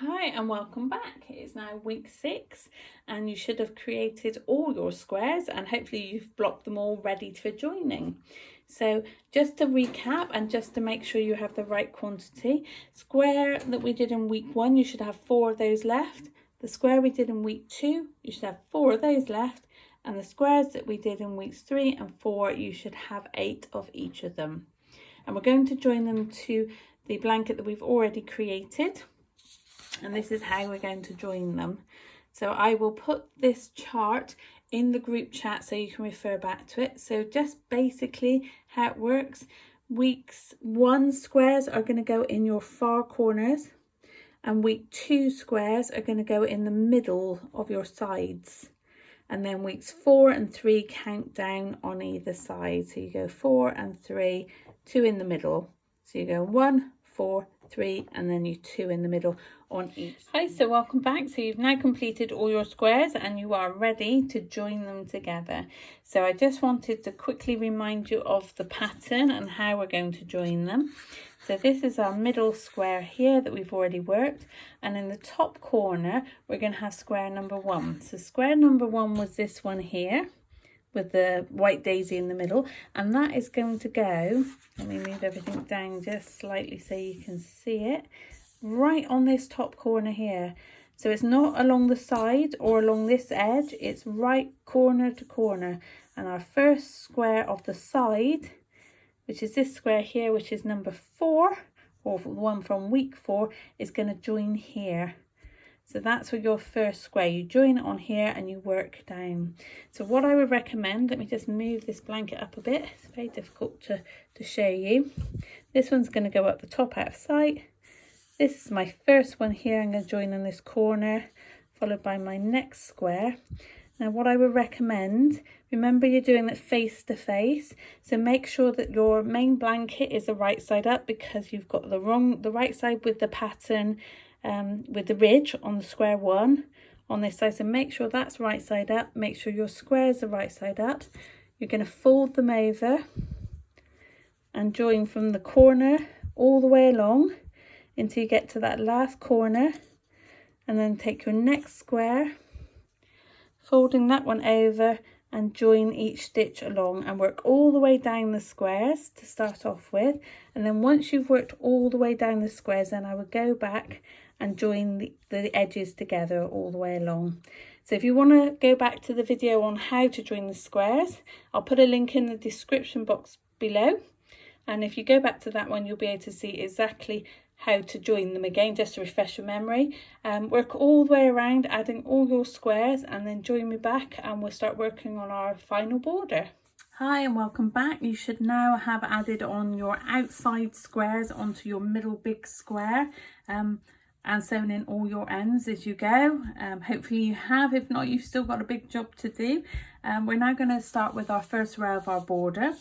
Hi and welcome back. It's now week 6 and you should have created all your squares and hopefully you've blocked them all ready for joining. So just to recap and just to make sure you have the right quantity, square that we did in week 1 you should have 4 of those left. The square we did in week 2 you should have 4 of those left, and the squares that we did in weeks 3 and 4 you should have 8 of each of them. And we're going to join them to the blanket that we've already created. And this is how we're going to join them. So I will put this chart in the group chat so you can refer back to it. So just basically how it works, weeks 1 squares are going to go in your far corners, and week 2 squares are going to go in the middle of your sides. And then weeks 4 and 3 count down on either side. So you go 4 and 3, 2 in the middle. So you go 1, 4, 3, and then you 2 in the middle on each. Hi, so welcome back. So you've now completed all your squares and you are ready to join them together. So I just wanted to quickly remind you of the pattern and how we're going to join them. So this is our middle square here that we've already worked, and in the top corner we're going to have square number 1. So square number 1 was this one here with the white daisy in the middle, and that is going to go, let me move everything down just slightly so you can see it, right on this top corner here. So it's not along the side or along this edge, it's right corner to corner. And our first square of the side, which is this square here, which is number 4, or the one from week 4, is going to join here. So that's for your first square. You join it on here and you work down. So what I would recommend, let me just move this blanket up a bit. It's very difficult to show you. This one's going to go up the top out of sight. This is my first one here. I'm going to join in this corner, followed by my next square. Now what I would recommend, remember you're doing it face to face, so make sure that your main blanket is the right side up, because you've got the right side with the pattern, with the ridge on the square 1 on this side. So make sure that's right side up, make sure your squares are right side up. You're going to fold them over and join from the corner all the way along until you get to that last corner, and then take your next square, folding that one over and join each stitch along and work all the way down the squares to start off with. And then once you've worked all the way down the squares, then I would go back and join the edges together all the way along. So if you want to go back to the video on how to join the squares, I'll put a link in the description box below, and if you go back to that one you'll be able to see exactly how to join them again, just to refresh your memory. Work all the way around, adding all your squares, and then join me back and we'll start working on our final border. Hi and welcome back. You should now have added on your outside squares onto your middle big square, and sewn in all your ends as you go. Hopefully you have. If not, you've still got a big job to do. We're now going to start with our first row of our border.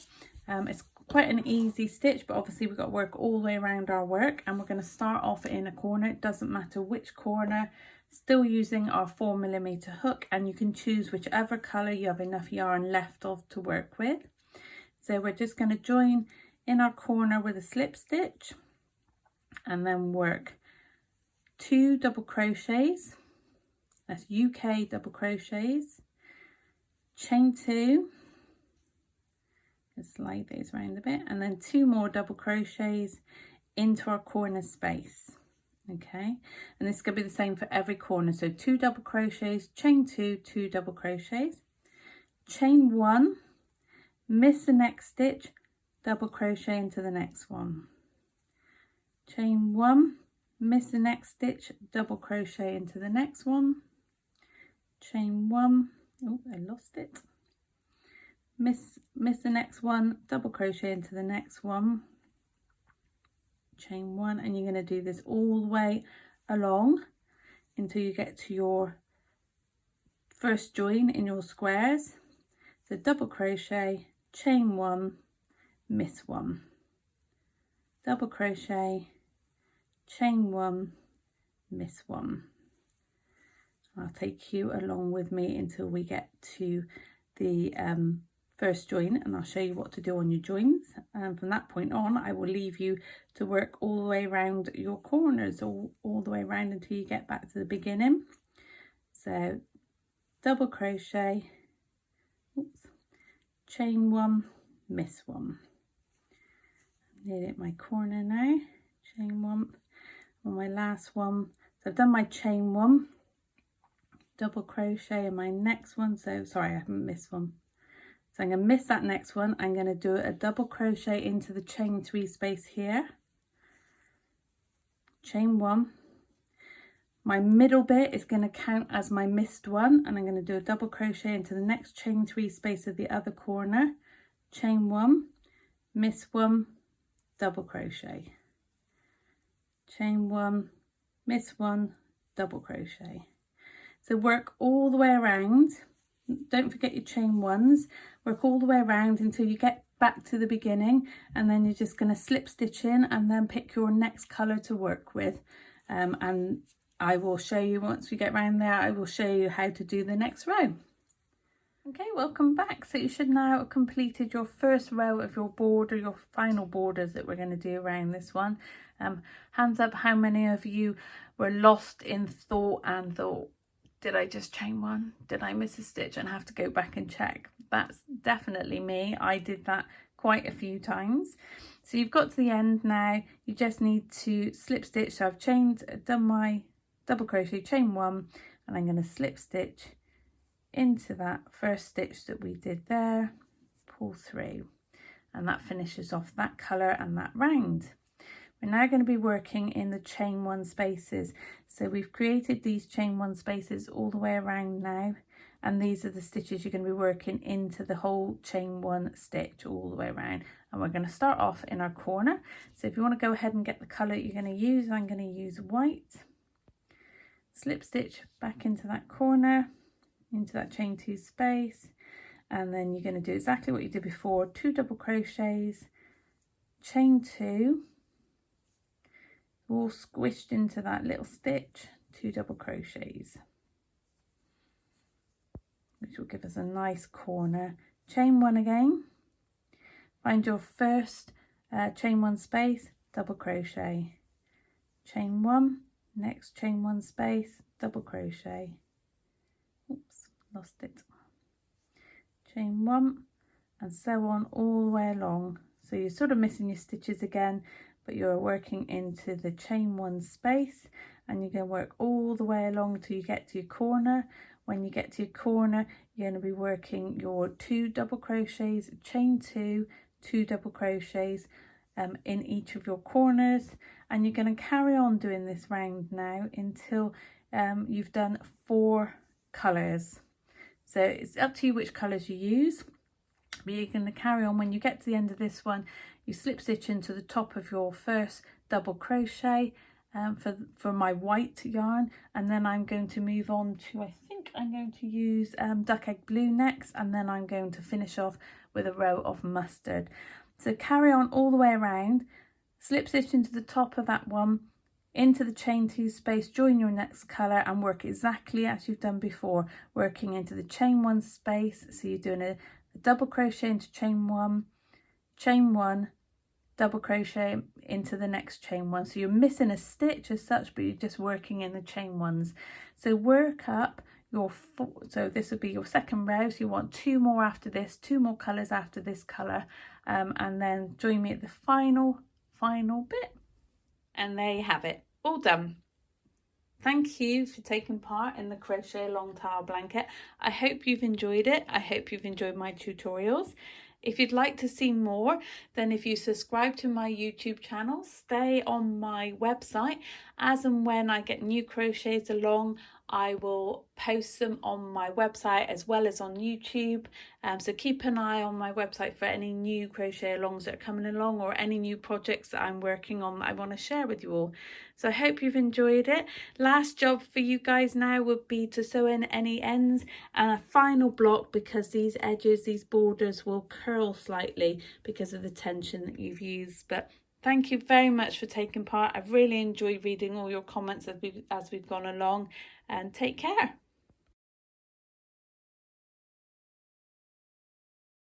It's quite an easy stitch, but obviously we've got to work all the way around our work, and we're going to start off in a corner. It doesn't matter which corner, still using our 4mm hook, and you can choose whichever colour you have enough yarn left of to work with. So we're just going to join in our corner with a slip stitch and then work 2 double crochets, that's UK double crochets, chain 2, just slide those around a bit, and then 2 more double crochets into our corner space. Okay, and this is going to be the same for every corner. So 2 double crochets, chain 2, 2 double crochets, chain 1, miss the next stitch, double crochet into the next one, chain 1, miss the next stitch, double crochet into the next one, chain 1, oh I lost it, miss the next one, double crochet into the next one, chain 1, and you're going to do this all the way along until you get to your first join in your squares. So double crochet, chain 1, miss 1, double crochet, chain 1, miss 1. I'll take you along with me until we get to the first join, and I'll show you what to do on your joins, and from that point on I will leave you to work all the way around your corners, all the way around until you get back to the beginning. So double crochet, oops, chain one, miss one. Nearly at my corner now, chain one on my last one. So I've done my chain one, double crochet in my next one. So sorry, I haven't missed one. So I'm going to miss that next one. I'm going to do a double crochet into the chain 3 space here, chain one. My middle bit is going to count as my missed one, and I'm going to do a double crochet into the next chain 3 space of the other corner, chain one, miss one, double crochet, chain one, miss one, double crochet. So work all the way around. Don't forget your chain ones. Work all the way around until you get back to the beginning, and then you're just going to slip stitch in and then pick your next colour to work with. And I will show you, once we get around there, I will show you how to do the next row. Okay, welcome back. So you should now have completed your first row of your border, your final borders that we're going to do around this one. Hands up how many of you were lost in thought and thought, did I just chain one? Did I miss a stitch and have to go back and check? That's definitely me. I did that quite a few times. So you've got to the end now. You just need to slip stitch. So I've done my double crochet, chain one, and I'm going to slip stitch into that first stitch that we did there, pull through, and that finishes off that colour and that round. We're now going to be working in the chain one spaces. So we've created these chain one spaces all the way around now, and these are the stitches you're going to be working into the whole chain one stitch all the way around. And we're going to start off in our corner. So if you want to go ahead and get the colour you're going to use, I'm going to use white, slip stitch back into that corner, into that chain 2 space, and then you're going to do exactly what you did before, 2 double crochets, chain 2, all squished into that little stitch, 2 double crochets, which will give us a nice corner, chain 1 again, find your first chain 1 space, double crochet, chain 1, next chain 1 space, double crochet, oops, lost it, chain 1, and so on all the way along. So you're sort of missing your stitches again, but you're working into the chain 1 space, and you're going to work all the way along till you get to your corner. When you get to your corner, you're going to be working your 2 double crochets, chain 2, 2 double crochets in each of your corners, and you're going to carry on doing this round now until you've done 4 colours. So it's up to you which colours you use, but you're going to carry on. When you get to the end of this one, you slip stitch into the top of your first double crochet for my white yarn, and then I'm going to move on to, I think I'm going to use duck egg blue next, and then I'm going to finish off with a row of mustard. So carry on all the way around, slip stitch into the top of that one, into the chain 2 space, join your next colour, and work exactly as you've done before, working into the chain 1 space. So you're doing a double crochet into chain 1, chain 1, double crochet into the next chain 1. So you're missing a stitch as such, but you're just working in the chain 1s. So work up your so this would be your second row. So you want 2 more after this, 2 more colours after this colour, and then join me at the final bit. And there you have it, all done. Thank you for taking part in the crochet long tile blanket. I hope you've enjoyed it. I hope you've enjoyed my tutorials. If you'd like to see more, then if you subscribe to my YouTube channel, stay on my website. As and when I get new crochets along, I will post them on my website as well as on YouTube. So keep an eye on my website for any new crochet alongs that are coming along, or any new projects that I'm working on that I want to share with you all. So I hope you've enjoyed it. Last job for you guys now would be to sew in any ends and a final block, because these edges, these borders will curl slightly because of the tension that you've used. But thank you very much for taking part. I've really enjoyed reading all your comments as we've gone along, and take care.